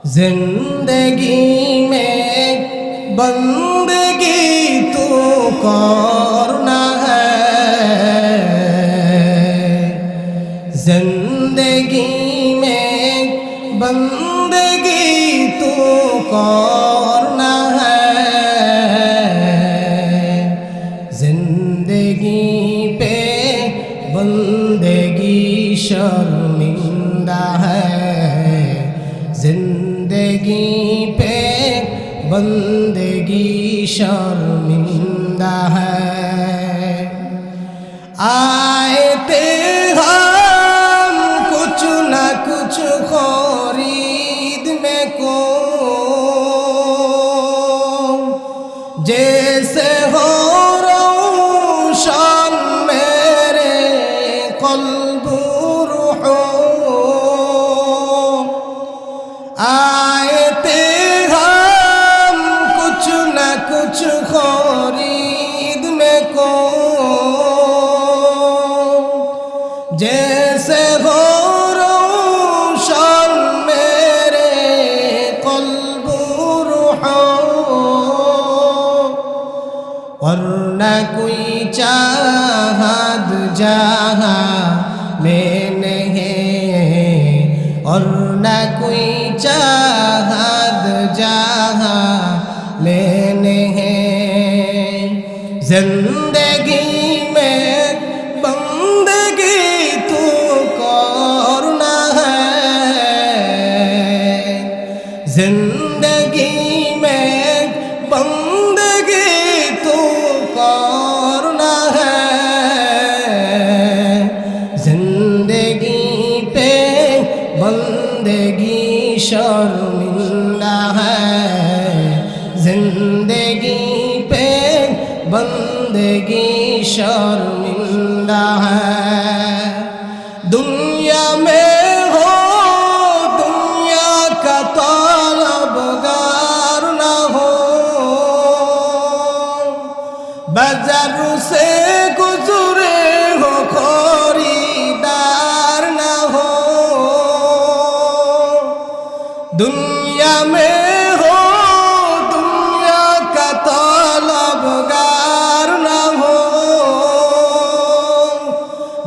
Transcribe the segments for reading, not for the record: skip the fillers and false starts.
जिंदगी में बंदगी तू करना है, जिंदगी में बंदगी तू करना है, जिंदगी पे बंदगी शर्मिंदा है, जिंदगी पे बंदगी शर्मिंदा है। आए थे हम कुछ न कुछ खरीद में को, जैसे हो रोशन मेरे क़ल्ब रूह, आए थे हम कुछ न कुछ खरीद में को, जैसे हो रोशन मेरे क़ल्ब रूह, और न कोई चाहत जहाँ में नहीं, और न कोई चाहत जहाँ में नहीं, जिंदगी में बंदगी तू करना है, जिंदगी में बंदगी तू करना है, जिंदगी पे बंदगी शर्मिंदा है, जिंदगी पे बंदगी शर्मिंदा है। दुनिया में हो दुनिया का तलबगार न हो, बाजार से गुजरे हो खरीदार न हो, दुनिया में हो दुनिया का तलबगार न हो,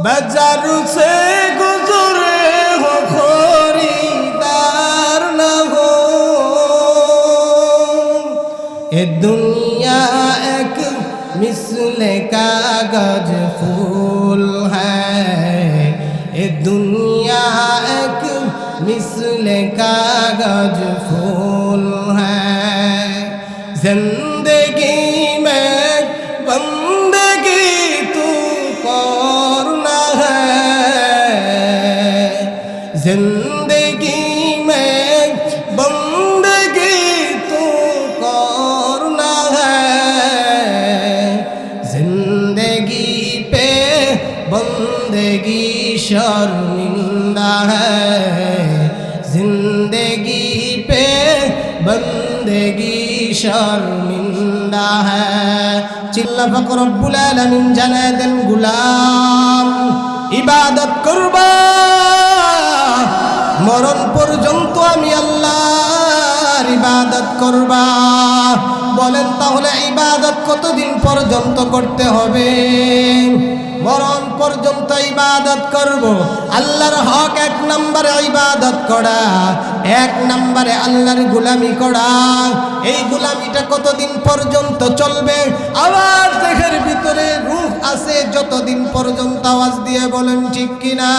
बाजार से गुजरे हो खरीदार न हो। ये दुनिया एक मिस्ले कागज फूल है, ये दुनिया एक मिस्ले कागज फूल है, जिंदगी में बंदगी तू करना है, जिंदगी में बंदगी तू करना है, जिंदगी पे बंदगी शर्मिंदा है, जिंदगी पे बंदगी शर्मिंदा है। चिल्ला फक रब्बुल आलमीन জানায় দেন গোলাম ইবাদত করবা, মরণ পর্যন্ত আমি আল্লাহর ইবাদত করবা। বলেন তাহলে ইবাদত কতদিন পর্যন্ত করতে হবে? মরণ পর্যন্ত ইবাদত করব। আল্লাহর হক এক নম্বরে ইবাদত করা, এক নম্বরে আল্লাহর গোলামি করা। এই গোলামিটা কতদিন পর্যন্ত চলবে? আবার দেহের ভিতরে রূহ আছে যতদিন পর্যন্ত। আওয়াজ দিয়ে বলেন ঠিক কিনা?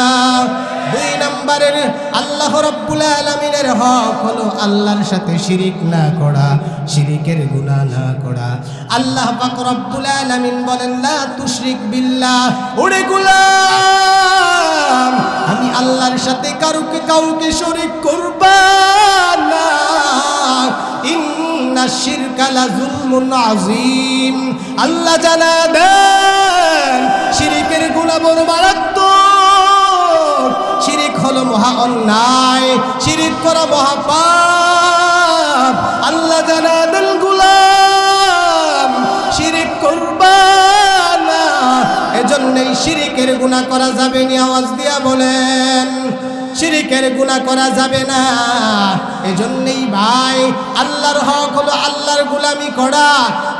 দুই নম্বরের আল্লাহ রাব্বুল আলামিনের হক হলো আল্লাহর সাথে শিরিক না করা, শিরিকের গুনাহ না করা। আল্লাহ পাক রব্বুল আলামিন বলেন লা তুশরিক বিল্লাহ, ওরে গোলাম আমি আল্লাহর সাথে কাউকে শরীক করবা না। ইন্না শিরকা লা যুলমুন আযীম, আল্লাহ জানা দেন শিরিকের গুনাহ বড় মারাত্মক। শিরিক হলো মহা অন্যায়, শিরিক করা মহা পাপ। আল্লাহ জানা দেন গোলাম শিরিক করবা না, এজন্যই শিরিকের গুনাহ করা যাবে না। আওয়াজ দিয়া বলেন শিরিকের গুনাহ করা যাবে না। এজন্যই ভাই আল্লাহর হক হলো আল্লাহর গোলামি করা।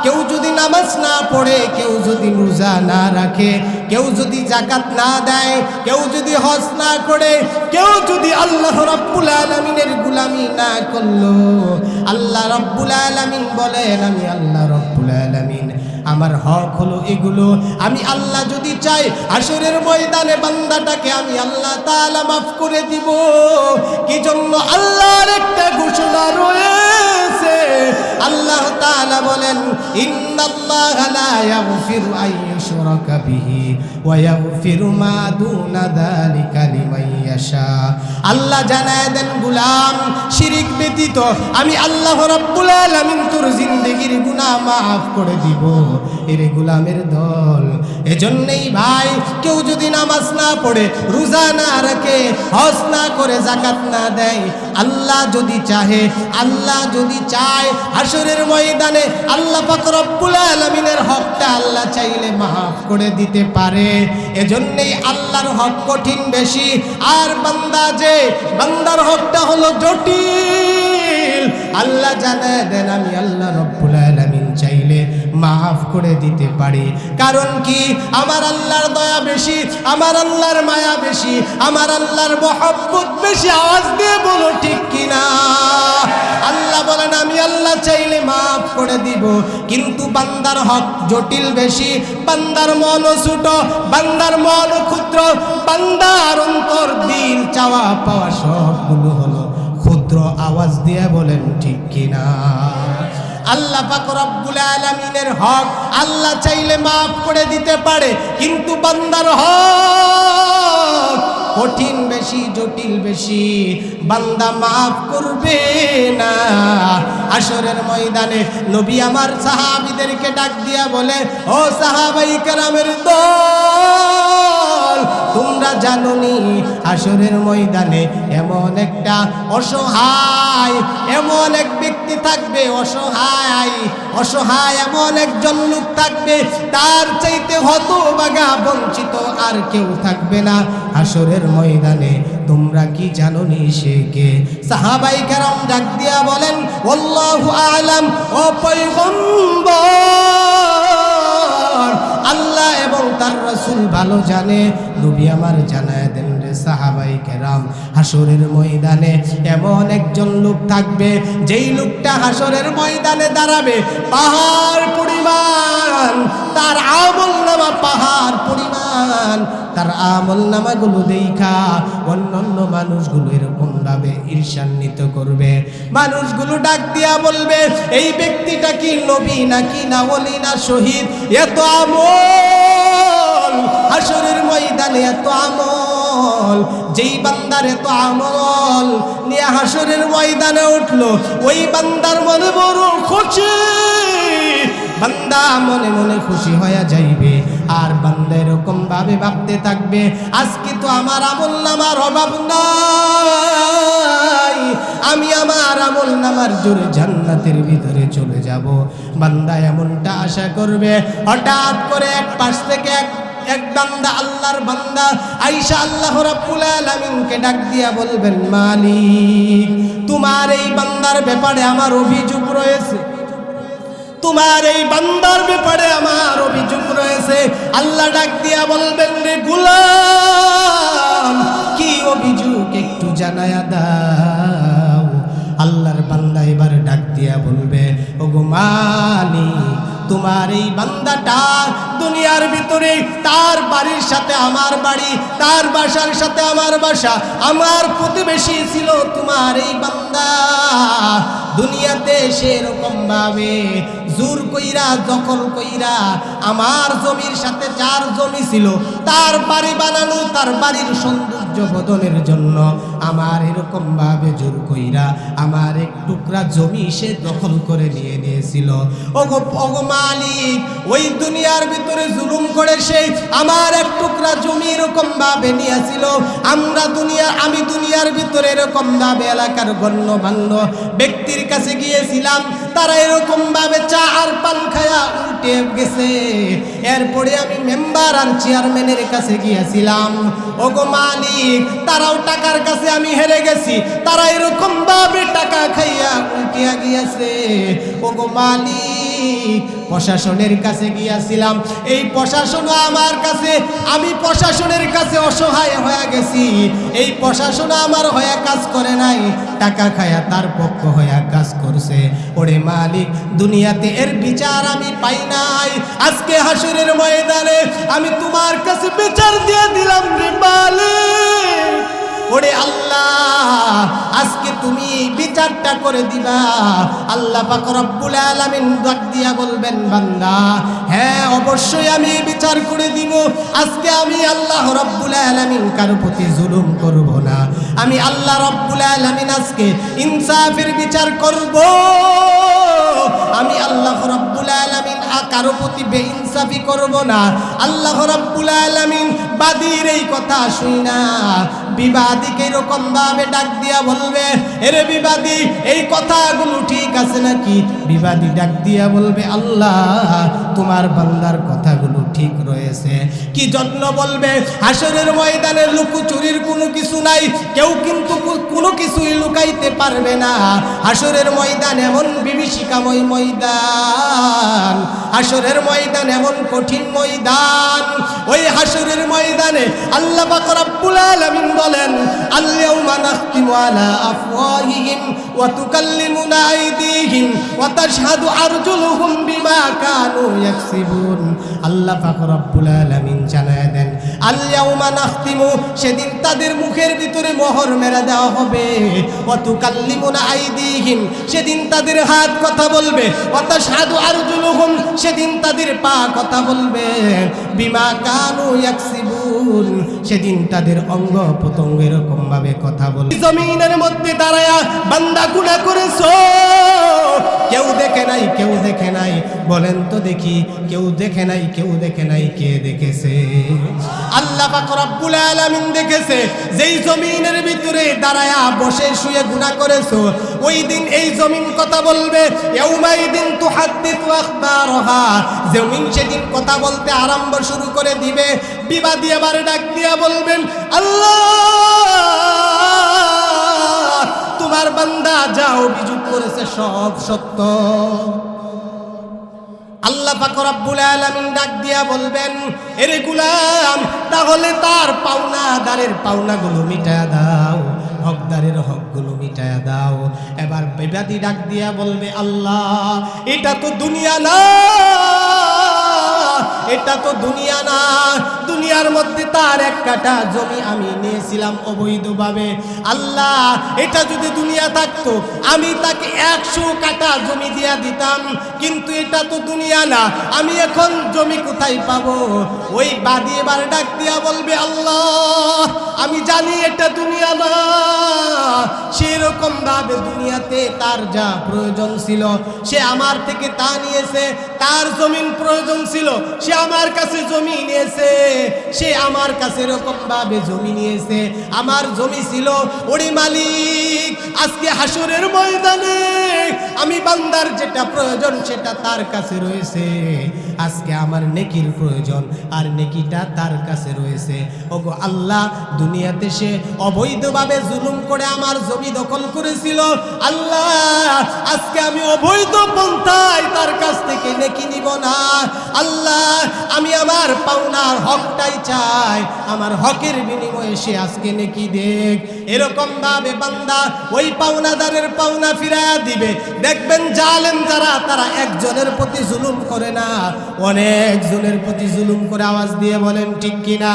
কেউ যদি নামাজ না পড়ে, কেউ যদি রোজা না রাখে, কেউ যদি যাকাত না দেয়, কেউ যদি হজ না করে, কেউ যদি আল্লাহ রাব্বুল আলামিনের গোলামি না করলো, আল্লাহ রাব্বুল আলামিন বলেন আমি আল্লাহ রাব্বুল আলামিন আমার হক হলো এগুলো। আমি আল্লাহ যদি চাই হাশরের ময়দানে বান্দাটাকে আমি আল্লাহ তাআলা মাফ করে দিব। কি জন্য? আল্লাহর একটা ঘোষণা রয়েছে। আল্লাহ তাআলা বলেন ইন্নাল্লাহা লা ইয়াগফিরু আন ইউশরাকা বিহি ওয়া ইয়াগফিরু মা দুনা যালিকা লিমান ইয়াশা। আল্লাহ জানায় দেন গোলাম, শিরিক ব্যতীত আমি আল্লাহ রাব্বুল আলামিন তোর জিন্দেগির গুনাহ মাফ করে দিব। এরে গোলামের দল, এজন্যই ভাই কেউ যদি নামাজ না পড়ে, রোজা না রাখে, হজ না করে, যাকাত না দেয়, আল্লাহ যদি চাহে, আল্লাহ যদি চায় হাশরের ময়দানে আল্লাহ পাক রব্বুল আলামিনের হকটা আল্লাহ চাইলে মাফ করে দিতে পারে। এজন্যই আল্লাহর হক কঠিন বেশি, আর বান্দা যে বান্দার হকটা হলো জটিল। আল্লাহ জানায় দেন আমি আল্লাহ রব্বুল আলামিন চাইলে মাফ করে দিতে পারি। কারণ কি? আমার আল্লাহর দয়া বেশি, আমার আল্লাহর মায়া বেশি, আমার আল্লাহর মহব্বত বেশি। আওয়াজ দিয়ে বলো ঠিক কিনা? আল্লাহ বলেন আমি আল্লাহ চাইলে মাফ করে দিব, কিন্তু বান্দার হক জটিল বেশি, বান্দার মন ছোট, বান্দার মন ক্ষুদ্র, বান্দার অন্তর দিল চাওয়া পাওয়া সবগুলো হলো ক্ষুদ্র। আওয়াজ দিয়ে বলেন ঠিক কিনা? আল্লাহ পাক রব্বুল আলামিনের হক আল্লাহ চাইলে মাফ করে দিতে পারে, কিন্তু বান্দার হক কঠিন বেশি, জটিল বেশি, বান্দা মাফ করবে না। হাশরের ময়দানে নবী আমার সাহাবীদেরকে ডাক দিয়া বলে, ও সাহাবায়ে কেরামের দল, তোমরা জানোনি হাশরের ময়দানে এমন একটা অসহায়, এমন এক ব্যক্তি থাকবে, অসহায় অসহায় এমন একজন লোক থাকবে, তার চাইতে হতভাগা বঞ্চিত আর কেউ থাকবে না হাশরের ময়দানে। তোমরা কি জানোনি সে কে? সাহাবায়ে কেরাম ডাক দিয়া বলেন, আল্লাহু আ'লাম, ও পয়গম্বর, আল্লাহ এবং তার রাসূল ভালো জানে। নবী আমার জানায় দেন রে সাহাবায়ে কেরাম, হাশরের ময়দানে এমন একজন লোক থাকবে, যেই লোকটা হাশরের ময়দানে দাঁড়াবে, পাহাড় পরিমাণ তার আমলনামা, পাহাড় পরিমাণ তার আমলনামাগুলো দেখা অন্যান্য মানুষগুলো এরকম ভাবে ঈর্ষান্বিত করবে। মানুষগুলো ডাক দিয়া বলবে, এই ব্যক্তিটা কি নবী নাকি না ওলি না শহীদ? এত আমল হাশরের ময়দানে, এত আমল, যেই বান্দার এত আমল নিয়ে হাশরের ময়দানে উঠলো, ওই বান্দার মনে বড় খুশি, বান্দা মনে মনে খুশি হয়ে যাইবে। আর বান্দা এরকম ভাবে ভাবতে থাকবে, আজকে তো আমার আমলনামার অভাব নাই, আমি আমার আমলনামার জোরে জান্নাতের ভিতরে চলে যাব। বান্দা এমনটা আশা করবে। হঠাৎ করে এক পাশ থেকে এক বান্দা, আল্লাহর বান্দা আয়েশা আল্লাহ রাব্বুল আলামিনকে ডাক দিয়া বলবেন, মালিক, তোমার এই বান্দার ব্যাপারে আমার অভিযোগ রয়েছে, তোমার এই বান্দার ব্যাপারে আমার অভিযোগ রয়েছে। আল্লাহ ডাক দিয়া বলবেন, রে গোলাম, কি অভিযোগ একটু জানায়া দাও। আল্লাহর বান্দা এবার ডাক দিয়া বলবে, ওগো মালিক, তোমার এই বান্দাটা দুনিয়ার ভিতরে তার বাড়ির সাথে আমার বাড়ি, তার বাসার সাথে আমার বাসা, আমার প্রতিবেশী ছিল তোমার এই বান্দা। দুনিয়াতে সেরকম ভাবে জোর কইরা, দখল কইরা আমার জমির সাথে যার জমি ছিল তার বাড়ি বানানো, তার বাড়ির সৌন্দর্য বদলের জন্য আমার এরকম ভাবে জোর কইরা আমার এক টুকরা জমি সে দখল করে নিয়ে নিয়েছিল। ওগো মালিক, ওই দুনিয়ার ভিতরে জুলুম করে সেই আমার এক টুকরা জমি এরকম ভাবে নিয়েছিল। আমি দুনিয়ার ভিতরে এরকম ভাবে এলাকার গণ্যমান্য ব্যক্তির কাছে গিয়েছি, গেছিলাম, তারা এরকম ভাবে চা আর পান খায়া উল্টে গেছে। এরপরে আমি মেম্বার আর চেয়ারম্যানের কাছে গিয়েছিলাম, ওগো মালিক তারাও টাকার কাছে আমি হেরে গেছি, তারা এরকম ভাবে টাকা খাইয়া উল্টিয়া গিয়েছে। ওগো মালিক প্রশাসনের কাছে গিয়েছিলাম, এই প্রশাসনও আমার কাছে, আমি প্রশাসনের কাছে অসহায় হয়ে গেছি, এই প্রশাসন আমার হয়ে কাজ করে নাই, টাকা খায়া তার পক্ষ হয়ে কাজ করছে। ওরে মালিক দুনিয়াতে এর বিচার আমি পাই নাই, আজকে হাসরের ময়দানে আমি তোমার কাছে বিচার দিয়ে দিলাম রে মালিক। ওরে আল্লাহ আজকে তুমি বিচারটা করে দিবা। আল্লাহ পাক রব্বুল আলামিন ডাক দিয়া বলবেন, বান্দা হ্যাঁ অবশ্যই আমি বিচার করে দিব। আজকে আমি আল্লাহ রব্বুল আলামিন কারো প্রতি জুলুম করব না, আমি আল্লাহ রব্বুল আলামিন আজকে ইনসাফের বিচার করব। আমি আল্লাহ রব্বুল আলামিন কারো প্রতি বেইনসাফি করব না। আল্লাহ রব্বুল আলামিন বাদীর এই কথা শুনা বিবাদীকে এরকম ভাবে ডাক দিয়া বলবে, এরে বিবাদী এই কথাগুলো ঠিক আছে নাকি? বিবাদী ডাক দিয়া বলবে, আল্লাহ তোমার বান্দার কথাগুলো ঠিক রয়েছে। কি জন্য বলবে? হাসরের ময়দানে লুকোচুরির কোনো কিছু নাই, কেউ কিন্তু কোনো কিছুই লুকাইতে পারবে না। হাসরের ময়দান এমন বিভীষিকাময় ময়দান, হাসরের ময়দান এমন কঠিন ময়দান। ওই হাসরের ময়দানে আল্লাহ পাক রব্বুল আলামিন বলেন, আল-ইয়াউমা নাখতিমু আলা আফওয়াহিহিম ওয়া তুকাল্লিমুনা আইদিহিম ওয়া তাশহাদু আরজুলুহুম বিমা কানু ইয়াকসিবুন। আল্লাহ পাক রব্বুল আলামিন জানায় দেন, আল-ইয়াউমা নাখতিমু, সেদিন তাদের মুখের ভিতরে মোহর মেরে দেওয়া হবে। ওয়া তুকাল্লিমুনা আইদিহিম, সেদিন তাদের হাত কথা বলবে। ওয়া তাশহাদু আরজুলুহুম, সেদিন তাদের পা কথা বলবে। বিমা কানু ইয়াকসিবুন, সেদিন তাদের অঙ্গ প্রত্যঙ্গ এরকম ভাবে কথা বলবে। জমিনের মধ্যে দাঁড়ায়া বান্দা গুনাহ করেছো, কেউ দেখে নাই, কেউ দেখে নাই, বলেন তো দেখি, কেউ দেখে নাই, কেউ দেখে নাই, কে দেখেছে? আল্লাহ পাক রব্বুল আলামিন দেখেছে। যেই জমিনের ভিতরে দাঁড়ায়া বসে শুয়ে গুনাহ করেছো, ওই দিন এই জমিন কথা বলবে। ইয়াউমাইদিন তুহাদ্দিসু আখবারহা, জমিন সেদিন কথা বলতে আরম্ভ শুরু করে দিবে। বিবাদী আবার ডাক দিয়া বলবেন, আল্লাহ তোমার বান্দা যা অভিযোগ করেছে সব সত্য। আল্লাহ পাক রব্বুল আলামিন ডাক দিয়া বলবেন, এরে গোলাম তাহলে তার পাওনাদারের পাওনাগুলো মিটায়া দাও, হকদারের হকগুলো মিটায়া দাও। এবার বিবাদী ডাক দিয়া বলবে, আল্লাহ এটা তো দুনিয়া না, এটা তো দুনিয়া না, দুনিয়ার মধ্যে তার এক কাঠা জমি আমি নিয়েছিলাম অবৈধভাবে। আল্লাহ এটা যদি দুনিয়া থাকতো আমি তাকে 100 কাঠা জমি দিয়া দিতাম, কিন্তু এটা তো দুনিয়া না, আমি এখন জমি কোথায় পাবো? ওই বাদী এবার ডাক দিয়া বলবে, আল্লাহ আমি জানি এটা দুনিয়া না, সেরকম ভাবে দুনিয়াতে তার যা প্রয়োজন ছিল সে আমার থেকে তা নিয়েছে, তার জমিন প্রয়োজন ছিল সে আমার কাছে জমি নিয়েছে, সে আমার কাছে এরকম ভাবে জমি নিয়েছে, আমার জমি ছিল। ওরে মালিক আজকে হাসরের ময়দানে আমি বান্দার যেটা প্রয়োজন সেটা তার কাছে রয়েছে, আজকে আমার নেকির প্রয়োজন আর নেকিটা তার কাছে রয়েছে। ওগো আল্লাহ দুনিয়াতে সে অবৈধভাবে জুলুম করে আমার জমি দখল করেছিল, আল্লাহ আজকে আমি অবৈধ পন্থায় তার কাছ থেকে নেকি নিব না। আল্লাহ আমি আমার পাওনার হকটাই চাই, আমার হকের বিনিময়ে সে আজকে নেকি দেখ। এরকম ভাবে বান্দা ওই পাওনাদারের পাওনা ফিরায়া দিবে। দেখবেন জালেম যারা তারা একজনের প্রতি জুলুম করে না, অনেক জনের প্রতি জুলুম করে। আওয়াজ দিয়ে বলেন ঠিক কিনা?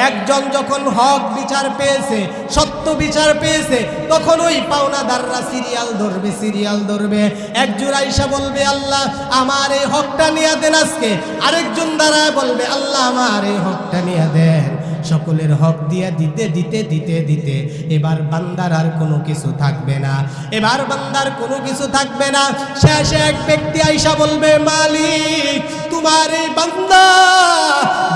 একজন যখন হক বিচার পেয়েছে, সত্য বিচার পেয়েছে, তখন ওই পাওনাদাররা সিরিয়াল ধরবে, সিরিয়াল ধরবে। একজন আইসা বলবে, আল্লাহ আমার এই হকটা নিয়ে দেন আজকে। আরেকজন দাঁড়ায় বলবে, আল্লাহ আমার এই হকটা নিয়ে দেন। সকলের হক দিয়ে দিতে দিতে দিতে দিতে এবার বান্দার আর কোনো কিছু থাকবে না, এবার বান্দার কোনো কিছু থাকবে না। শেষে এক ব্যক্তি আইসা বলবে, মালিক তোমার এই বান্দা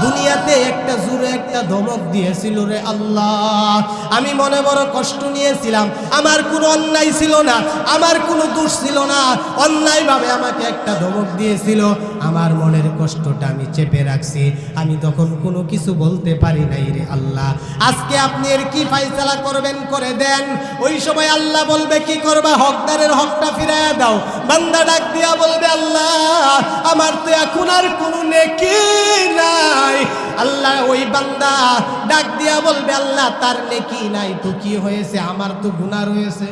দুনিয়াতে একটা জোরে একটা ধমক দিয়েছিল রে আল্লাহ, আমি মনে বড় কষ্ট নিয়েছিলাম, আমার কোনো অন্যায় ছিল না, আমার কোনো দোষ ছিল না, অন্যায়ভাবে আমাকে একটা ধমক দিয়েছিল, আমার মনের কষ্টটা আমি চেপে রাখছি, আমি তখন কোনো কিছু বলতে পারি নাই রে আল্লাহ, আজকে আপনি এর কি ফায়সালা করবেন করে দেন। ওই সময় আল্লাহ বলবে, কি করবা, হকদারের হকটা ফিরাইয়া দাও। বান্দা ডাক দিয়া বলবে, আল্লাহ আমার তো এখন আর কোনো নেকি নাই। আল্লাহ ওই বান্দা ডাক দিয়া বলবে, আল্লাহ তার নেকি নাই তো কি হয়েছে, আমার তো গুনাহ রয়েছে,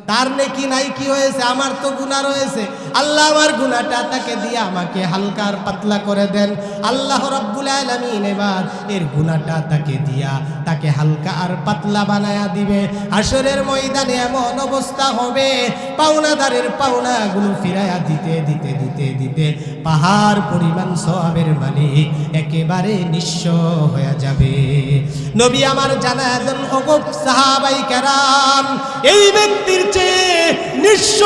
তার নেকি নাই কি হয়েছে, আমার তো গুনাহ রয়েছে, আল্লাহ আমার গুনাহটা তাকে দিয়ে আমাকে হালকা আর পাতলা করে দেন। আল্লাহ রাব্বুল আলামিন এবার এর গুনাহটা তাকে দিয়া তাকে হালকা আর পাতলা বানায়া দিবে। হাশরের ময়দানে এমন অবস্থা হবে, পাওনাদারের পাওনাগুলো ফিরাইয়া দিতে দিতে দিতে দিতে পাহাড় পরিমাণ সওয়াবের মালিক একেবারে নিঃস্ব হয়ে যাবে। নবী আমার জানায় দেন, ওগো সাহাবায়ে কেরাম, এই ব্যক্তির নিঃস্ব,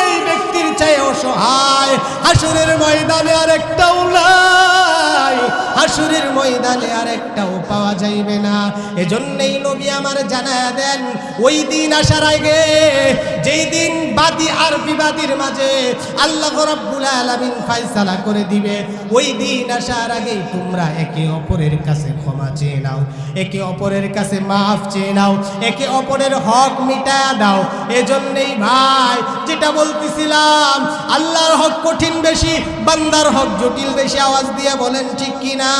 এই ব্যক্তির চেয়ে অসহায় হাশরের ময়দানে আরেকটাও নাই, হাশরের ময়দানে আরেকটাও পাওয়া যাইবে না। এজন্যই নবী আমার জানায়া দেন, ওই দিন আসার আগে, যেই দিন বাদী আর বিবাদীর মাঝে আল্লাহ রাব্বুল আলামিন ফয়সালা করে দিবে, ওই দিন আসার আগে তোমরা একে অপরের কাছে ক্ষমা চেয়ে নাও, একে অপরের কাছে মাফ চেয়ে নাও, একে অপরের হক মিটায়া দাও। এজন্যই ভাই যেটা বলতেছিলাম, আল্লাহর হক কঠিন বেশি, বান্দার হক জটিল বেশি। আওয়াজ দিয়ে বলেন ঠিক কিনা?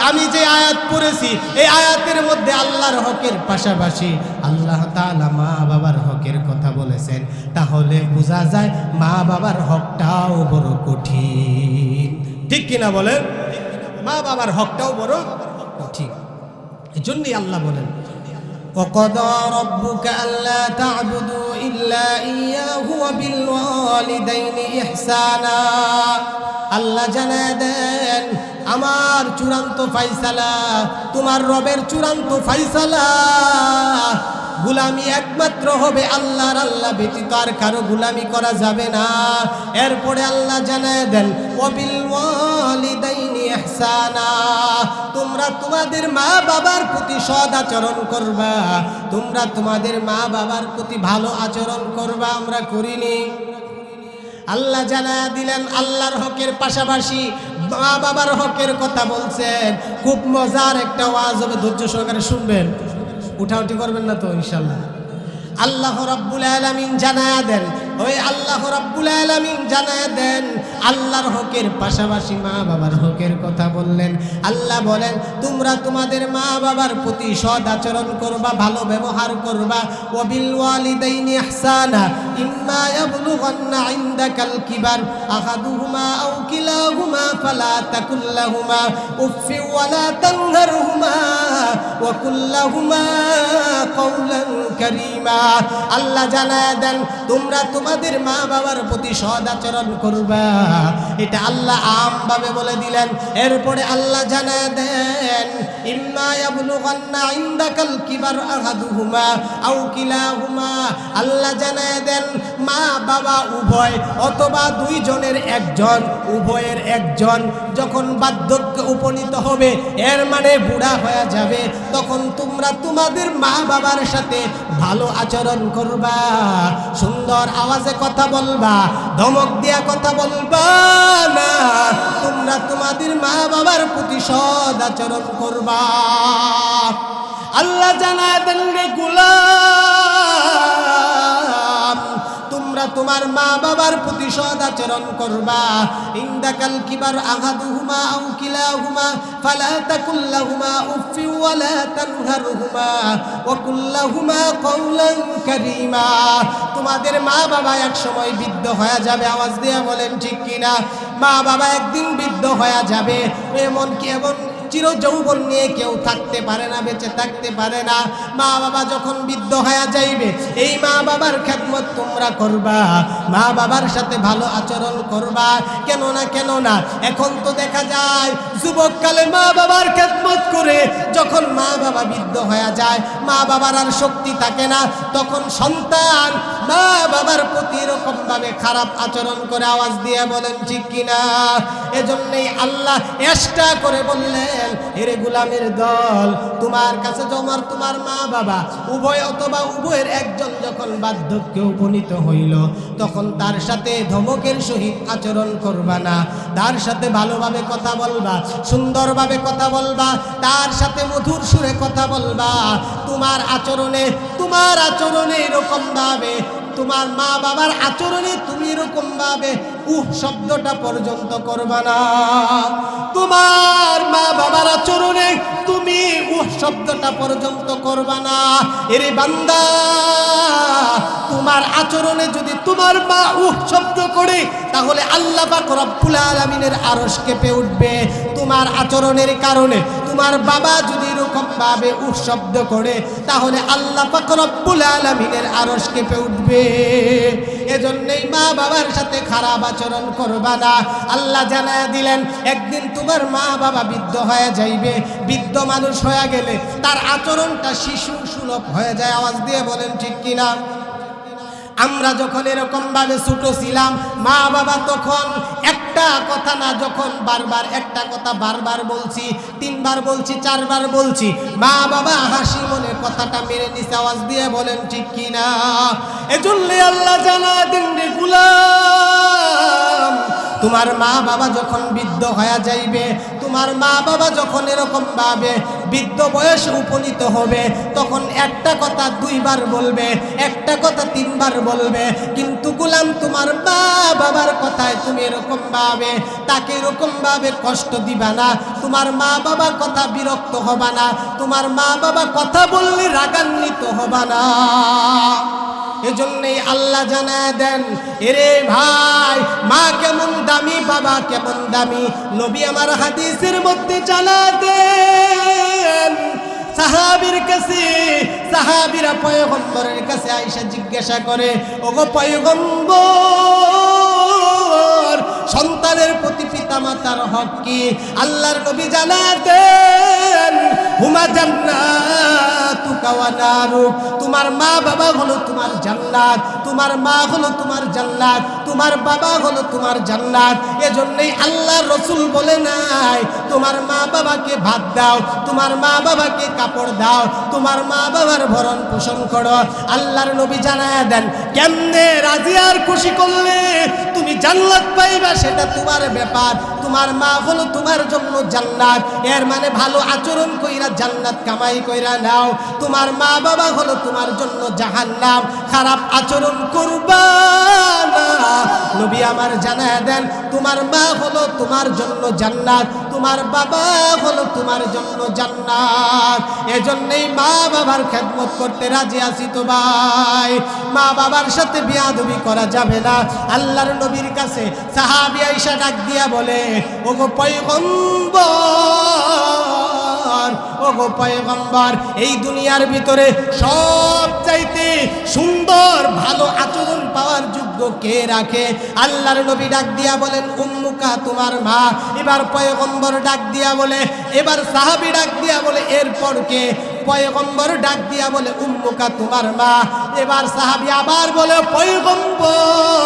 আমি যে আয়াত পড়েছি, এই আয়াতের মধ্যে আল্লাহর হকের পাশাপাশি আল্লাহ তাআলা মা বাবার হকের কথা বলেছেন, তাহলে বোঝা যায় মা বাবার হকটাও বড় কঠিন, ঠিক কিনা বলেন? মা বাবার হকটাও বড় কঠিন। এজন্যই আল্লাহ বলেন, وَقَضَى رَبُّكَ أَلَّا تَعْبُدُوا إِلَّا إِيَّاهُ وَبِالْوَالِدَيْنِ إِحْسَانًا। আল্লাহ জানায় দেন, আমার চূড়ান্ত ফয়সালা, তোমার রবের চূড়ান্ত ফয়সালা, গুলামি একমাত্র হবে আল্লাহর, আল্লাহ ব্যতীত আর কারো গুলামি করা যাবে না। এরপরে আল্লাহ জানায় দেন, ওয়াবিল ওয়ালিদাইনি ইহসানা, তোমরা তোমাদের মা বাবার প্রতি সৎ আচরণ করবা, তোমরা তোমাদের মা বাবার প্রতি ভালো আচরণ করবা। আমরা করিনি। আল্লাহ জানায়া দিলেন, আল্লাহর হকের পাশাপাশি মা বাবার হকের কথা বলছেন। খুব মজার একটা ওয়াজ হবে, ধৈর্য সহকারে শুনবেন, উঠাউঠি করবেন না তো ইনশাআল্লাহ। আল্লাহ রাব্বুল আলামিন জানায়া দেন, ওই আল্লাহ রাব্বুল আলামিন জানায়া দেন, আল্লাহর হকের পাশাপাশি মা বাবার হকের কথা বললেন। আল্লাহ বলেন, তোমরা তোমাদের মা বাবার প্রতি সৎ আচরণ করবা, ভালো ব্যবহার করবা। ওয়াবিল ওয়ালিদাইনি ইহসানা ইম্মা ইয়াবলুগান্না ইনদাকাল কিবার আহাদুহুমা আও কিলাহুমা ফালা তাকুল লাহুমা উফফি ওয়ালা তানহারহুমা ওয়া কুল লাহুমা কাওলান কারীমা। আল্লাহ জানায় দেন, তোমরা তোমাদের মা বাবার প্রতি সৎ আচরণ করবা, এটা আল্লাহ আমভাবে বলে দিলেন। এরপরে আল্লাহ জানায় দেন, ইম্মা ইয়াবলুগান্না ইনদাকাল কিবার আহাদুহুমা আও কিলাহুমা, আল্লাহ জানায় দেন, মা বাবা উভয় অথবা দুইজনের একজন, উভয়ের একজন যখন বার্ধক্যে উপনীত হবে, এর মানে বুড়া হয়ে যাবে, তখন তোমরা তোমাদের মা বাবার সাথে ভালো আচরণ করবা, সুন্দর আওয়াজে কথা বলবা, ধমক দিয়া কথা বলবা না, তোমরা তোমাদের মা বাবার প্রতি সৎ আচরণ করবা। আল্লাহ জানায় দেন, রে গোলাম, তোমরা তোমার মা বাবার প্রতি সৎ আচরণ করবা। ইনদাকাল কিবার আহাদুহুমা আও কিলাহুমা ফালা তাকুল লাহুমা উফফি ওয়ালা তানহারহুমা ওয়া কুল লাহুমা কাওলান কারীমা। তোমাদের মা বাবা এক সময় বৃদ্ধ হয়ে যাবে, আওয়াজ দিয়ে বলেন ঠিক কিনা? মা বাবা একদিন বৃদ্ধ হয়ে যাবে, এমন কি এমন চির যৌবন নিয়ে কেউ থাকতে পারে না, বেঁচে থাকতে পারে না। মা বাবা যখন বৃদ্ধ হয়ে যাইবে, এই মা বাবার খেদমত তোমরা তোমরা করবা, মা বাবার সাথে ভালো আচরণ করবা। কেন না এখন তো দেখা যায় যুবককালে মা বাবার খেদমত করে যখন মা বাবা বৃদ্ধ হয়ে যায়, মা বাবার আর শক্তি থাকে না, তখন সন্তান মা বাবার প্রতি এরকম ভাবে খারাপ আচরণ করে। আওয়াজ দিয়ে বলেন ঠিক কিনা? এজন্যই আল্লাহ এক্সট্রা করে বললেন, এরে গোলামের দল, তোমার কাছে তোমার মা বাবা উভয় অথবা উভয়ের একজন যখন বার্ধক্যে উপনীত হইল, তখন তার সাথে ধমকের সহিত আচরণ করবা না, তার সাথে ভালোভাবে কথা বলবা, সুন্দরভাবে কথা বলবা, তার সাথে মধুর সুরে কথা বলবা। তোমার আচরণে এরকম ভাবে, তোমার মা বাবার আচরণে তুমি এরকম ভাবে শব্দটা পর্যন্ত করবা না। তোমার মা বাবার আচরণে তুমি শব্দটা পর্যন্ত করবা না। এরে বান্দা, তোমার আচরণে যদি তোমার মা শব্দ করে, তাহলে আল্লাহ পাক রব্বুল আলামিনের আরশ কেঁপে উঠবে। তোমার আচরণের কারণে তোমার বাবা যদি এরকম ভাবে শব্দ করে, তাহলে আল্লাহ পাক রব্বুল আলামিনের আরশ কেঁপে উঠবে। এজন্যই মা বাবার সাথে খারাপ আচরণ করবা না। আল্লাহ জানায়া দিলেন, একদিন তোমার মা বাবা বৃদ্ধ হয়ে যাইবে। বৃদ্ধ মানুষ হয়ে গেলে তার আচরণটা শিশু সুলভ হয়ে যায়। আওয়াজ দিয়ে বলেন ঠিক কিনা? আমরা যখন এরকম ভাবে ছোট ছিলাম, মা বাবা তখন একটা কথা না, যখন বারবার একটা কথা বারবার বলছি, 3 বার বলছি, 4 বার বলছি, মা বাবা হাসি মনে কথাটা মেনে নিছে। আওয়াজ দিয়ে বলেন ঠিক কিনা? এজন্য আল্লাহ জানা দেন রে গোলাম, তোমার মা বাবা যখন বৃদ্ধ হয়ে যাইবে, তোমার মা বাবা যখন এরকম ভাবে বৃদ্ধ বয়সে উপনীত হবে, তখন একটা কথা 2 বার বলবে, একটা কথা 3 বার বলবে। কিন্তু গোলাম, তোমার মা বাবার কথায় তুমি এরকম ভাবে তাকে এরকম ভাবে কষ্ট দিবা না। তোমার মা বাবা কথা বিরক্ত হবা না। তোমার মা বাবা কথা বললে রাগান্বিত হবা না। এজন্যই আল্লাহ জানায় দেন, এরে ভাই, মা কেমন দামি, বাবা কেমন দামি। নবী আমার হাদিসের মধ্যে জানা দেন, সাহাবীর কাছে, সাহাবীরা পয়গম্বরের কাছে আয়েশা জিজ্ঞাসা করে, ওগো পয়গম্বর, সন্তানের প্রতি পিতামাতার হক কি? আল্লাহর নবী জানা দেন, হুমা জান্নাতুকা ওয়া নারুক, তোমার মা বাবা হলো তোমার জান্নাত, তোমার মা হলো তোমার জান্নাত, তোমার বাবা হলো তোমার জান্নাত। এজন্যই আল্লাহর রাসূল বলে নাই, তোমার মা বাবাকে ভাত দাও, তোমার মা বাবাকে কাপড় দাও, তোমার মা বাবার ভরণ পোষণ করো। আল্লাহর নবী জানায় দেন, কেমনে রাজি আর খুশি করলে তুমি জান্নাত পাইবা সেটা তোমার ব্যাপার। তোমার মা হলো তোমার জন্য জান্নাত, এর মানে ভালো আচরণ কইরা জান্নাত কামাই কইরা নাও। তোমার মা বাবা হলো তোমার জন্য জাহান্নাম, খারাপ আচরণ করবা না। নবী আমার জানায় দেন, তোমার মা হলো তোমার জন্য জান্নাত, তোমার বাবা হলো তোমার জন্য জান্নাত। এজন্যই মা বাবার খেদমত করতে রাজি আছি তো ভাই। মা বাবার সাথে বিয়াদবি করা যাবে না। আল্লাহর নবীর কাছে সাহাবী আয়েশা ডাক দিয়া বলে, ওগো পয়গম্বর, ওগো পয়গম্বর, এই দুনিয়ার ভিতরে সবচাইতে সুন্দর ভালো আচরণ পাওয়ার যোগ্য কে রাখে? আল্লাহর নবী ডাক দিয়া বলেন, উম্মুকা, তোমার মা। এবার পয়গম্বর ডাক দিয়া বলে, এবার সাহাবী ডাক দিয়া বলে, এরপর কে? পয়গম্বর ডাক দিয়া বলে, উম্মুকা, তোমার মা। এবার সাহাবী আবার বলে, পয়গম্বর,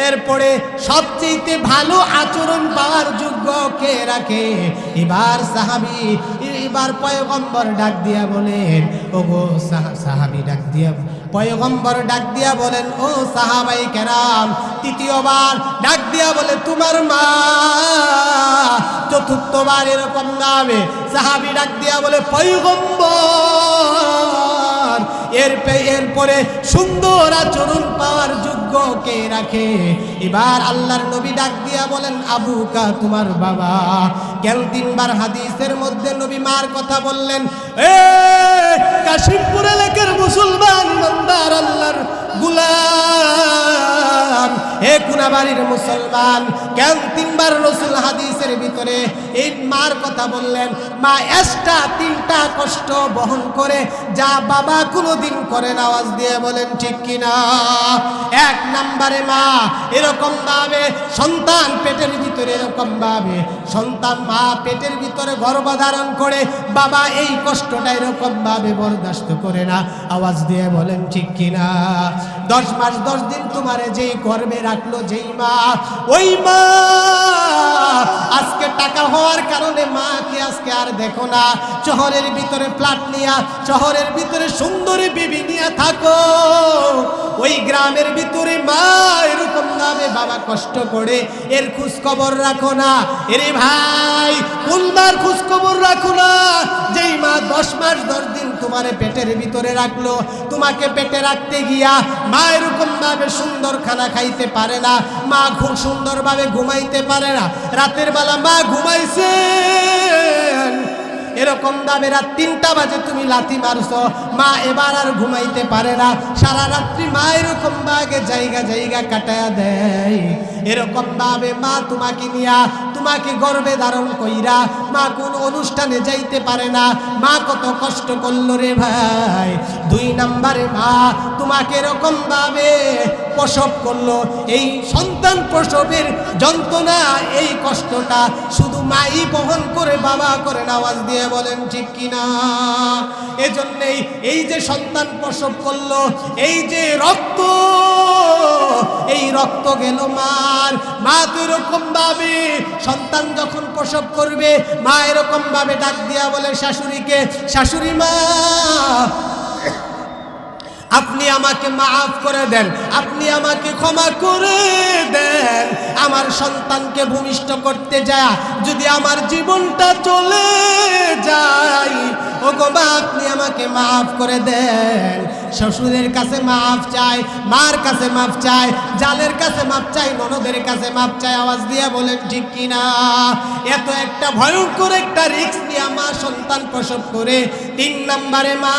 এরপরে সবচেয়ে ভালো আচরণ পাওয়ার যোগ্য কে রাখে? এবার সাহাবী, এবার পয়গম্বর ডাক দিয়া বলেন, ওগো সাহাবী ডাক দিয়া, পয়গম্বর ডাক দিয়া বলেন, ও সাহাবাই কেরাম। তৃতীয়বার ডাক দিয়া বলে, তোমার মা। চতুর্থবার এরকম নামে সাহাবী ডাক দিয়া বলে, পয়গম্বর। এরপরে সুন্দর আচরণ পাওয়ার যোগ্য কে রাখে? এবার আল্লাহর নবী ডাক দিয়া বলেন, আবুকা, তোমার বাবা। কেন 3 বার হাদিসের মধ্যে নবী মার কথা বললেন। কাশিমপুর এলাকার মুসলমান ইমানদার আল্লাহর গোলাম, কুনাবাড়ির মুসলমান, কেন তিনবার রাসূল হাদিসের ভিতরে এই মার কথা বললেন? মা এক্সট্রা 3টা কষ্ট বহন করে যা বাবা কোনোদিন করে না। আওয়াজ দিয়ে বলেন ঠিক কিনা? 1 নম্বরে মা এরকম ভাবে সন্তান পেটের ভিতরে, এরকম ভাবে সন্তান মা পেটের ভিতরে গর্ভধারণ করে বাবা এই কষ্টটা এরকম ভাবে বরদাস্ত করে না। আওয়াজ দিয়ে বলেন ঠিক কিনা? 10 মাস 10 দিন তোমারে যেই গর্ভে রাখলো যেই মা, ওই মা আজকে টাকা হওয়ার কারণে মাকে আজকে আর দেখো না। শহরের ভিতরে ফ্ল্যাট নিয়া, শহরের ভিতরে সুন্দরী বিবি নিয়ে থাকো, ওই গ্রামের ভিতরে মা এরকম ভাবে বাবা কষ্ট করে এর খোঁজ খবর রাখো না। এরে ভাই, কোনবার খোঁজ খবর রাখো না যেই মা 10 মাস 10 দিন তোমারে পেটের ভিতরে রাখলো। তোমাকে পেটে রাখতে গিয়া মা এরকম ভাবে সুন্দর খানা খাইতে পারে না, মা খুব সুন্দর ভাবে ঘুমাইতে পারে না। রাতের বেলা মা ঘুমাইছে, এরকম ভাবে রাত 3টা বাজে তুমি লাথি মারছো, মা এবার আর ঘুমাইতে পারে না। সারা রাত্রি মা এরকম ভাবে জায়গা জায়গা কাটায়া দেয়। এরকম ভাবে মা তোমাকে নিয়া, তোমাকে গর্ভে ধারণ কইরা মা কোন অনুষ্ঠানে যাইতে পারে না। মা কত কষ্ট করলো রে ভাই। 2 নম্বরে মা তোমাকে এরকম ভাবে প্রসব করলো। এই সন্তান প্রসবের যন্ত্রণা, এই কষ্টটা শুধু মাই বহন করে, বাবা করে না। আওয়াজ দিয়ে বলেন ঠিক কিনা? এজন্যই এই যে সন্তান প্রসব করলো, এই যে রক্ত, এই রক্ত গেল মার। মা তো এরকম ভাবে সন্তান যখন প্রসব করবে, মা এরকম ভাবে ডাক দিয়া বলে শাশুড়িকে, শাশুড়ি মা আপনি আমাকে মাফ করে দেন, আপনি আমাকে ক্ষমা করে দেন। আমার সন্তানকে ভূমিষ্ঠ করতে যায় যদি আমার জীবনটা চলে যায়, ও গো মা আপনি আমাকে মাফ করে দেন। শ্বশুরের কাছে মাফ চাই, মার কাছে মাফ চাই, জালের কাছে মাফ চাই, ননদের কাছে মাফ চাই। আওয়াজ দিয়ে বলেন ঠিক কিনা? এত একটা ভয়ঙ্কর একটা রিস্ক নিয়ে মা সন্তান প্রসব করে। 3 নম্বরে মা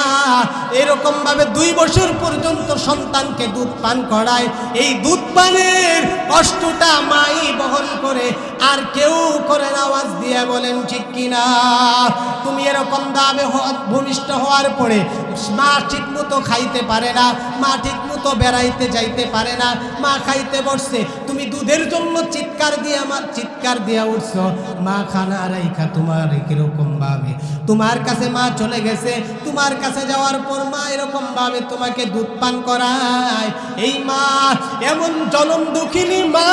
এরকম ভাবে 2 বছর পর্যন্ত সন্তানকে দুধ পান করায়। এই দুধ পানের কষ্টটা মাই বহন করে, আর কেউ করে না। আওয়াজ দিয়ে বলেন ঠিক কিনা? তুমি এরকম ভাবে ভূমিষ্ঠ হওয়ার পরে মা ঠিক মতো খাইতে পারে না, মা ঠিক মতো বেড়াইতে যাইতে পারে না। মা খাইতে বসছে, তুমি দুধের জন্য চিৎকার দিয়ে উঠছো, মা খানা রাইখা তোমার কিরকম ভাবে তোমার কাছে মা চলে গেছে। তোমার কাছে যাওয়ার পর মা এরকম ভাবে তোমাকে দুধ পান করায়। এই মা এমন জনম দুঃখিনী মা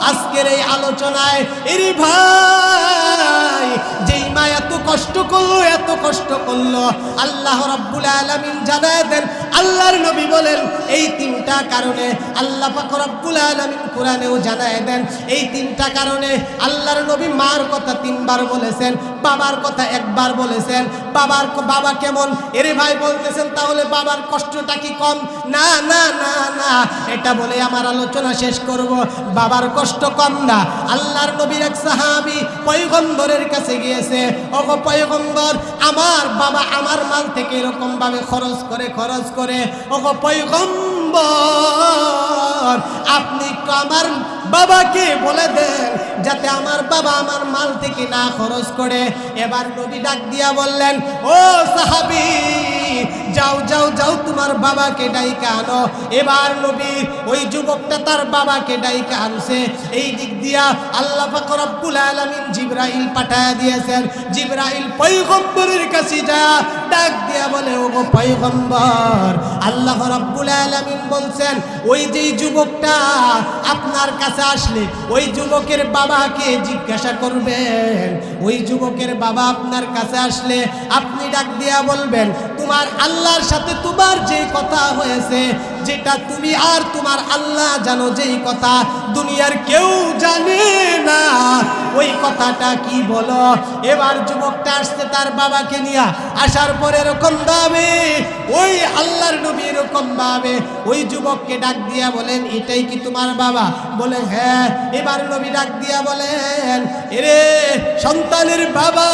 আজকের এই আলোচনায়, এরি ভাই যেই মা এত কষ্ট করলো, এত কষ্ট করলো, আল্লাহ রাব্বুল আলামিন জানায় দেন, আল্লাহর নবী বলেন এই 3টা কারণে আল্লাহ পাক রব্বুল আলামিন কোরআনেও জানায় দেন। এই 3টা কারণে আল্লাহর নবী মার কথা 3 বার বলেছেন, বাবার কথা 1 বার বলেছেন। বাবা কেমন? এরে ভাই বলতেছেন তাহলে বাবার কষ্টটা কি কম? না না না না, এটা বলে আমার আলোচনা শেষ করব। বাবার কষ্ট কম না। আল্লাহর নবীর এক সাহাবী পয়গম্বরের কাছে গিয়েছে, ওগো পয়গম্বর আমার বাবা আমার মাল থেকে এরকম ভাবে খরচ করে, ওগো পয়গম্বর আপনি তো আমার বাবাকে বলে দেন যাতে আমার বাবা আমার মাল থেকে না খরচ করে। এবার নবী ডাক দিয়া বললেন, ও সাহাবী যাও যাও যাও তোমার বাবাকে ডাইকা আনো। এবার নবী ওই যুবকটা তার বাবাকে ডাইকা আনছে। এই দিক দিয়া আল্লাহ পাক রব্বুল আলামিন জিবরাইল পাঠায়া দিয়েছেন। জিবরাইল পয়গম্বরের কাছে যা ডাক দিয়া বলে, ওগো পয়গম্বর আল্লাহ রব্বুল আলামিন বলছেন ওই যেই যুবকটা আপনার কাছে আসলে ওই যুবকের বাবাকে জিজ্ঞাসা করবেন। ওই যুবকের বাবা আপনার কাছে আসলে আপনি ডাক দিয়া বলবেন, তোমার আল্লাহর সাথে তোমার যে কথা হয়েছে, যেটা তুমি আর তোমার আল্লাহ জানো, যেই কথা দুনিয়ার কেউ জানে না, ওই কথাটা কি বলো। এবার যুবকটা আসছে তার বাবাকে নিয়ে, আসার পরে এরকম ভাবে ওই আল্লাহর নবী এরকম ভাবে ওই যুবককে ডাক দিয়া বলেন, এটাই কি তোমার বাবা? বলে হ্যাঁ। এবার নবী ডাক দিয়া বলেন, এরে সন্তানের বাবা,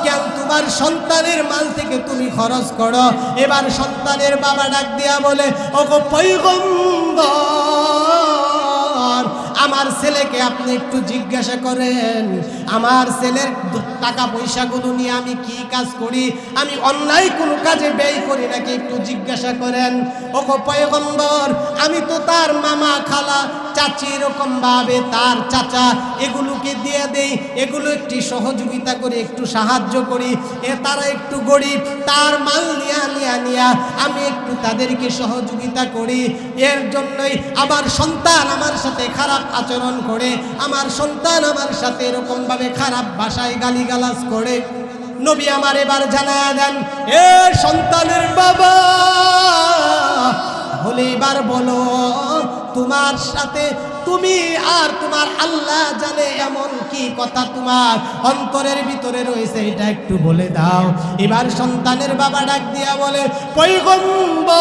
কেন তোমার সন্তানের মাল থেকে তুমি খরচ করো? এবার সন্তানের বাবা ডাক দিয়া বলে, ওগো পয়গম্বর, আমার ছেলেকে আপনি একটু জিজ্ঞাসা করেন, আমার ছেলের টাকা পয়সাগুলো নিয়ে আমি কি কাজ করি, আমি অন্যায় কোনো কাজে ব্যয় করি নাকি একটু জিজ্ঞাসা করেন। ওগো পয়গম্বর, আমি তো তার মামা, খালা, চাচি, এরকম ভাবে তার চাচা, এগুলোকে দিয়ে দেই, এগুলো একটু সহযোগিতা করি, একটু সাহায্য করি। তারা একটু গরিব, তার মাল নিয়া আমি একটু তাদেরকে সহযোগিতা করি। এর জন্যই আমার সন্তান আমার সাথে খারাপ আচরণ করে, আমার সন্তান আমার সাথে এরকম ভাবে খারাপ ভাষায় গালিগালাজ করে। নবী আমার এবার জানায়া দেন, এ সন্তানের বাবা, বলে এবার বলো, তোমার সাথে তুমি আর তোমার আল্লাহ জানে এমন কি কথা তোমার অন্তরের ভিতরে রয়েছে, এটা একটু বলে দাও। এবার সন্তানের বাবা ডাক দিয়া বলে, পয়গম্বর,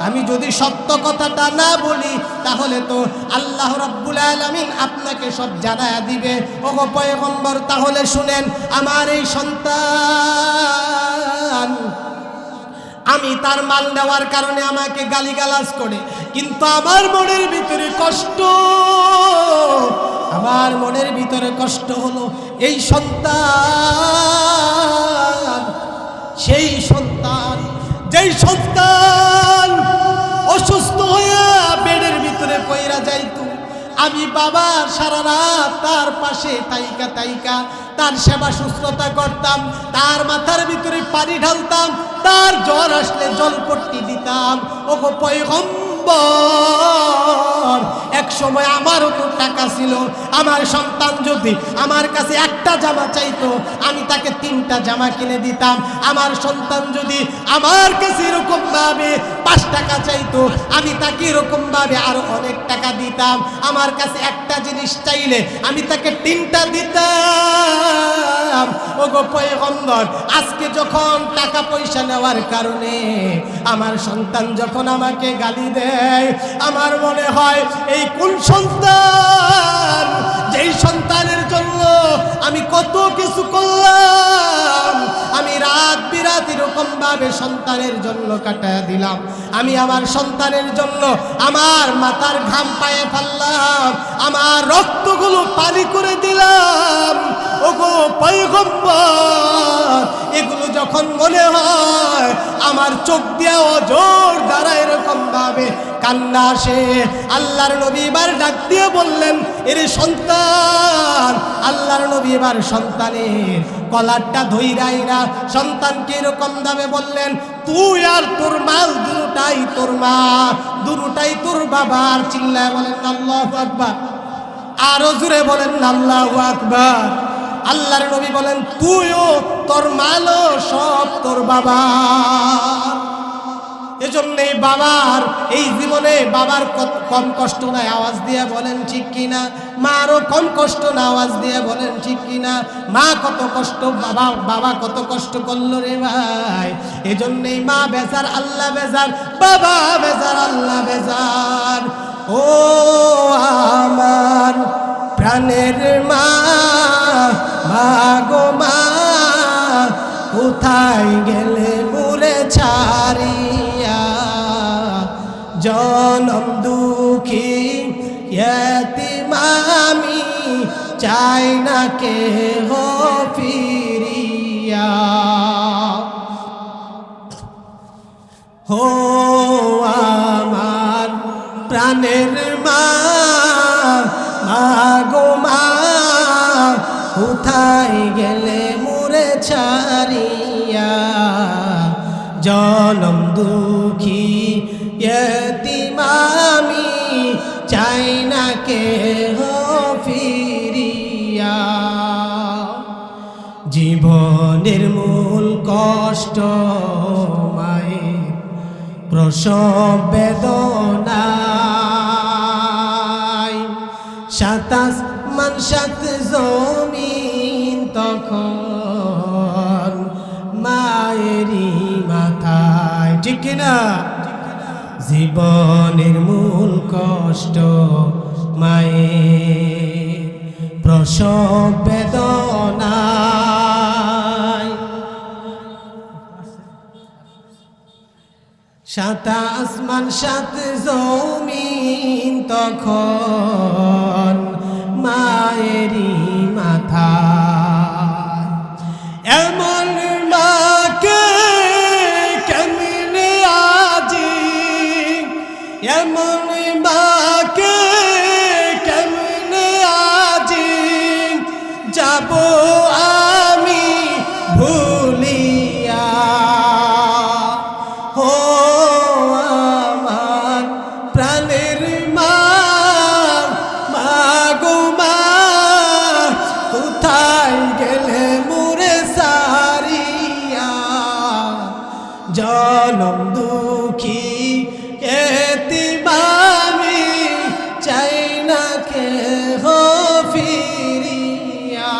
আমি যদি সত্য কথাটা না বলি তাহলে তো আল্লাহ রাব্বুল আলামিন আপনাকে সব জানায়া দিবে। ওগো পয়গম্বর, তাহলে শুনেন, আমার এই সন্তান, আমি তার মাল নেওয়ার কারণে আমাকে গালিগালাজ করে, কিন্তু আমার মনের ভিতরে কষ্ট, আমার মনের ভিতরে কষ্ট হলো এই সন্তান, সেই সন্তান, যেই সন্তান অসুস্থ হয়ে বেডের ভিতরে পইরা যাইতো, আমি বাবা সারা রাত তার পাশে তাইকা তার সেবা শুশ্রূষা করতাম, তার মাথার ভিতরে পানি ঢালতাম, তার জ্বর আসলে জলপট্টি দিতাম। ওগো পয়গম্বর, এক সময় আমারও তো টাকা ছিল, আমার সন্তান যদি আমার কাছে একটা জামা চাইতো আমি তাকে 3টা জামা কিনে দিতাম, আমার সন্তান যদি আমার কাছে এরকম ভাবে 5 টাকা চাইতো আমি তাকে এরকম ভাবে আরো অনেক টাকা দিতাম, আমার কাছে একটা জিনিস চাইলে আমি তাকে 3টা দিতাম। ওগো পয়গম্বর, আজকে যখন টাকা পয়সা নেওয়ার কারণে আমার সন্তান যখন আমাকে গালি দেয়, আমার মনে হয় এই কোন সন্তান, যেই সন্তানের জন্য আমি কত কিছু করলাম, আমি রাত বিরাত এরকম ভাবে সন্তানের জন্য কাটায় দিলাম, আমি আমার সন্তানের জন্য আমার মাথার ঘাম পায়ে ফেললাম, আমার রক্তগুলো পানি করে দিলাম। ওগো পয়গম্বর, এগুলো যখন মনে হয় আমার চোখ দিয়ে অজর দ্বারা এরকম ভাবে কান্না আসে। আল্লাহর নবী এবার ডাক দিয়ে বললেন, এরে সন্তান, আল্লাহর নবী এবার সন্তানের কলারটা ধইরাইরা সন্তানকে এরকম ভাবে বললেন, তুই আর তোর মাল দুটাই তোর মা, দুটাই তোর বাবার। চিল্লায় বলেন আল্লাহু আকবার, আরো জোরে বলেন আল্লাহু আকবার। আল্লাহর নবী বলেন, তুইও তোর মালও সব তোর বাবা। এজন্যে বাবার এই জীবনে বাবার কম কষ্ট নাই, আওয়াজ দিয়ে বলেন ঠিক কিনা? মারও কম কষ্ট না, আওয়াজ দিয়ে বলেন ঠিক কিনা? মা কত কষ্ট, বাবা কত কষ্ট করলো রে ভাই। এজন্যই মা বেজার, আল্লাহ বেজার, বাবা বেজার, আল্লাহ বেজার। ও আমার প্রাণের মা, মা গো মা, কোথায় গেলে মোরে ছাড়িয়া, জনম দুঃখী এতিম আমি, চাই না কেহ ফিরিয়া। হো আমার প্রাণের মা, মা গো মা, কোথায় গেলে মোরে ছাড়িয়া, জনম দুঃখী এতিম আমি, চাই না কেহ ফিরিয়া। জীবনের মূল কষ্ট মায়ের প্রসব বেদনায়, 27 মান 7 জমিন তখন মায়েরই মাথায়, ঠিক কিনা? জীবনের মূল কষ্ট মায়ের প্রসব বেদনায়। সাত আসমান সাত জমিন তখন মায়েরই মাথা, এমন মাকে কেমনে আজি, এমন মাকে কেমনে আজি যাব আমি ভুলিয়া। হো আমার প্রাণের মা, মা গো মা, কোথায় গেলে মোরে সারিয়া। জনম দুঃখী এতিম আমি, চাই না কে হো ফিরিয়া।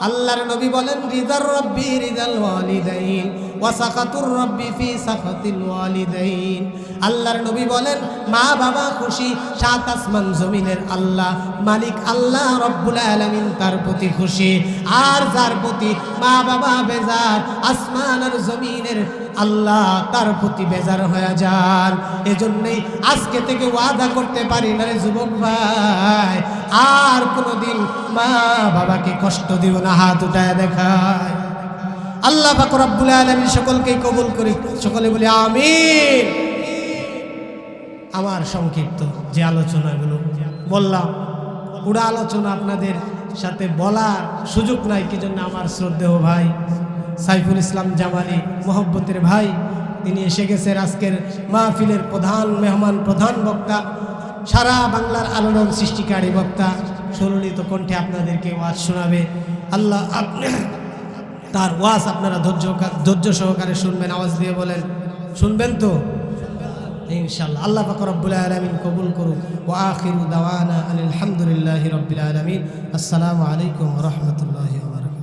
আল্লাহর নবী বলেন রিদার রব্বি রিদাল ওয়ালিদাইন ওয়া সাখাতুর রব্বি ফি সাখাতিল ওয়ালিদাইন। আল্লাহর নবী বলেন মা বাবা খুশি, সাত আসমান জমিনের আল্লাহ মালিক আল্লাহ রব্বুল আলামিন তার প্রতি খুশি। আর যার প্রতি মা বাবা বেজার, আসমান আর জমিনের আল্লাহ তার প্রতি বেজার হয়ে যান। এজন্যই আজকে থেকে ওয়াদা করতে পারি না রে যুবক ভাই, আর কোনোদিন মা বাবাকে কষ্ট দিও না। হাত উঠায় দেখায়। আল্লাহ পাক রব্বুল আলামিন সকলকেই কবুল করি, সকলে বলি আমিন। আমার সংক্ষিপ্ত যে আলোচনাগুলো বললাম, পুরো আলোচনা আপনাদের সাথে বলার সুযোগ নাই, কি জন্য আমার শ্রদ্ধেয় ভাই সাইফুল ইসলাম জামালি মোহব্বতের ভাই, তিনি এসে গেছেন আজকের মাহফিলের প্রধান মেহমান, প্রধান বক্তা, সারা বাংলার আলোড়ন সৃষ্টিকারী বক্তা, সুললিত কণ্ঠে আপনাদেরকে ওয়াজ শোনাবে। আল্লাহ আপনি তার ওয়াজ আপনারা ধৈর্য সহকারে শুনবেন। আওয়াজ দিয়ে বলেন শুনবেন তো ইনশাআল্লাহ। আল্লাহ পাক রব্বুল আলামিন কবুল করুন। ওয়া আখিরু দাওয়ানা আলহামদুলিল্লাহি রাব্বিল আলামিন। আসসালামু আলাইকুম ওয়া রাহমাতুল্লাহি ওয়া বারাকাতুহু।